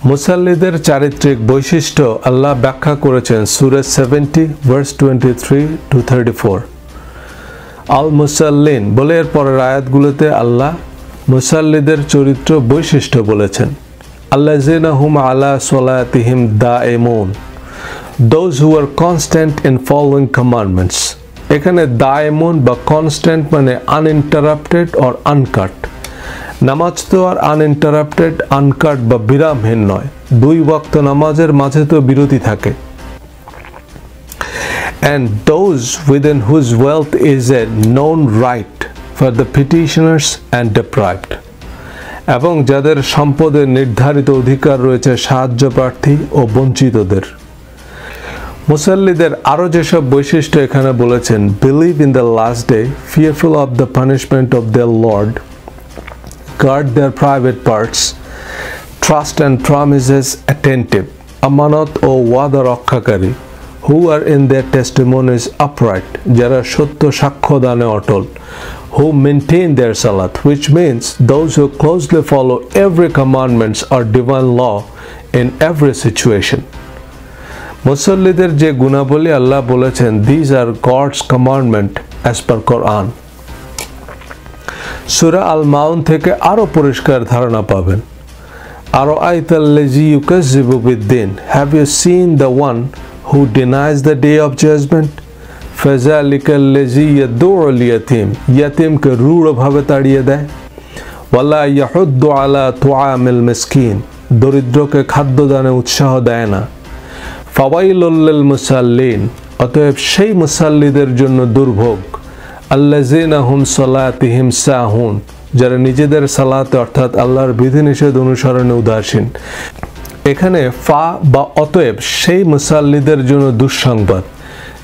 মুসাল্লিদের চারিত্রিক বৈশিষ্ট্য আল্লাহ ব্যাখ্যা করেছেন সূরা 70 ভার্স 23 to 34। আল মুসাল্লিন বলে এর পরের আয়াতগুলোতে আল্লাহ মুসাল্লিদের চরিত্র বৈশিষ্ট্য বলেছেন। আল্লাযিনা হুম আলা সালাতিহিম দাঈমুন, those who are constant in following commandments। এখানে দাঈমুন বা কনস্ট্যান্ট মানে আনইন্টারাপ্টেড অর আনকাট। নামাজ তো আর আনইন্টারাপ্টেড আনকাট বা বিরামহীন নয়, দুই ওয়াক্ত নামাজের মাঝে তো বিরতি থাকে। and those within whose wealth is a known right for the petitioners and deprived, এবং যাদের সম্পদে নির্ধারিত অধিকার রয়েছে সাহায্য প্রার্থী ও বঞ্চিতদের। মুসাল্লিদের আরও যেসব বৈশিষ্ট্য এখানে বলেছেন, believe in the last day, fearful of the punishment of their Lord, guard their private parts, trust and promises attentive, আমানত ও ওয়াদা রক্ষাকারী, who are in their testimonies upright, যারা সত্য সাক্ষ্য দানে অটল, who maintain their salat, which means those who closely follow every commandments or divine law in every situation। মুসাল্লিদের যে গুণাবলী আল্লাহ বলেছেন, these are God's commandment as per Quran। সূরা আল মাউন থেকে আরো পরিষ্কার ধারণা পাবেন। আরাআইতাল্লাযী ইউকাযযিবু বিদ্দিন, have you seen the one who denies the day of judgment? ফাযালিকাল্লাযী ইয়াদউল ইয়াতীম, ইয়াতীমকে রূঢ়ভাবে তাড়িয়ে দেয়। ওয়ালা ইয়াহুদ্দু আলা তুআমিল মিসকিন, দরিদ্রকে খাদ্যদানে উৎসাহ দেয় না। ফাওয়াইলুল লিল মুসাল্লিন, অতএব সেই মুসাল্লিদের জন্য দুর্ভোগ। আল্লাযিনা হুম সালাতিহিম সাহুন, যারা নিজেদের সালাতে অর্থাৎ আল্লাহর বিধিনিষেধ অনুসরণে উদাসীন। এখানে ফা বা অতএব সেই মুসাল্লিদের জন্য দুঃসংবাদ,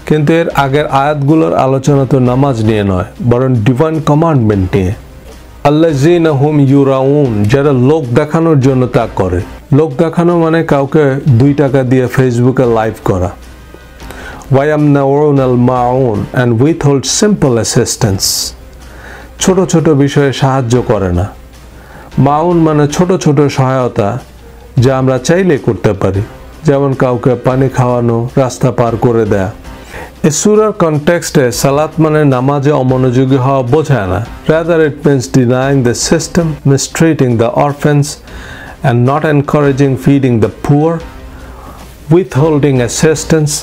কিন্তু এর আগের আয়াতগুলোর আলোচনা তো নামাজ নিয়ে নয়, বরং ডিভাইন কমান্ডমেন্ট নিয়ে। আল্লাযিনা হুম ইউরাউন, যারা লোক দেখানোর জন্য তা করে। লোক দেখানো মানে কাউকে 2 টাকা দিয়ে ফেসবুকে লাইভ করা। ওয়ায়ামনাউনাল মাউন, অ্যান্ড উইথহোল্ড সিম্পল অ্যাসিস্ট্যান্স, ছোট ছোট বিষয়ে সাহায্য করে না। মাউন মানে ছোট ছোট সহায়তা, যা আমরা চাইলে করতে পারি, যেমন কাউকে পানি খাওয়ানো, রাস্তা পার করে দেয়া। এই সূরার কনটেক্সটে সালাত মানে নামাজে অমনোযোগী হওয়া বোঝায় না, rather it means denying the system, mistreating the orphans, and not encouraging feeding the poor, withholding assistance,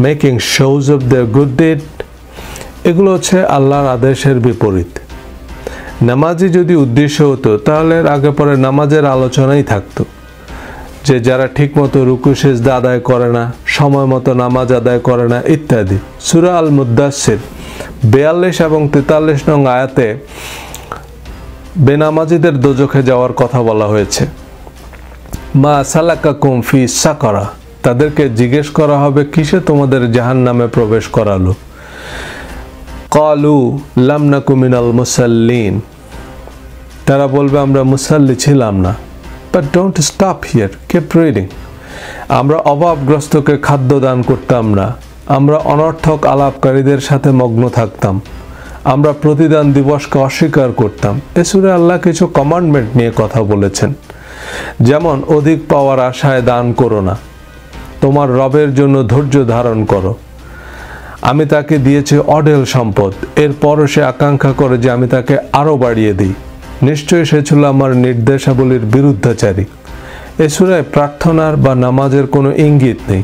making shows of their good deed। এগুলো হচ্ছে আল্লাহর আদেশের বিপরীত। নামাজি যদি উদ্দেশ্য হতো তাহলে আগে পরে নামাজের আলোচনাই থাকতো, যে যারা ঠিকমতো রুকু সিজদা আদায় করে না, সময় মতো নামাজ আদায় করে না ইত্যাদি। সূরা আল মুদ্দাসসির 42 এবং 43 নং আয়াতে বেনামাজিদের দোজখে যাওয়ার কথা বলা হয়েছে। মা সালাকাকুম ফি সাকরা, তাদেরকে জিজ্ঞেস করা হবে কিসে তোমাদের জাহান্নামে প্রবেশ করালো। ক্বালু লাম নাকু মিনাল মুসাল্লিন, তারা বলবে আমরা মুসাল্লি ছিলাম না। But don't stop here, keep reading. আমরা অভাবগ্রস্তকে খাদ্য দান করতাম না, আমরা অনর্থক আলাপকারীদের সাথে মগ্ন থাকতাম, আমরা প্রতিদান দিবসকে অস্বীকার করতাম। এ সূরায় আল্লাহ কিছু কমান্ডমেন্ট নিয়ে কথা বলেছেন, যেমন অধিক পাওয়ার আশায় দান করো না, তোমার রবের জন্য ধৈর্য ধারণ করো। আমি তাকে দিয়েছি অঢেল সম্পদ, এরপরও সে আকাঙ্ক্ষা করে যে আমি তাকে আরও বাড়িয়ে দিই। নিশ্চয়ই সে ছিল আমার নির্দেশাবলীর বিরুদ্ধাচারী। এ সূরায় প্রার্থনার বা নামাজের কোনো ইঙ্গিত নেই।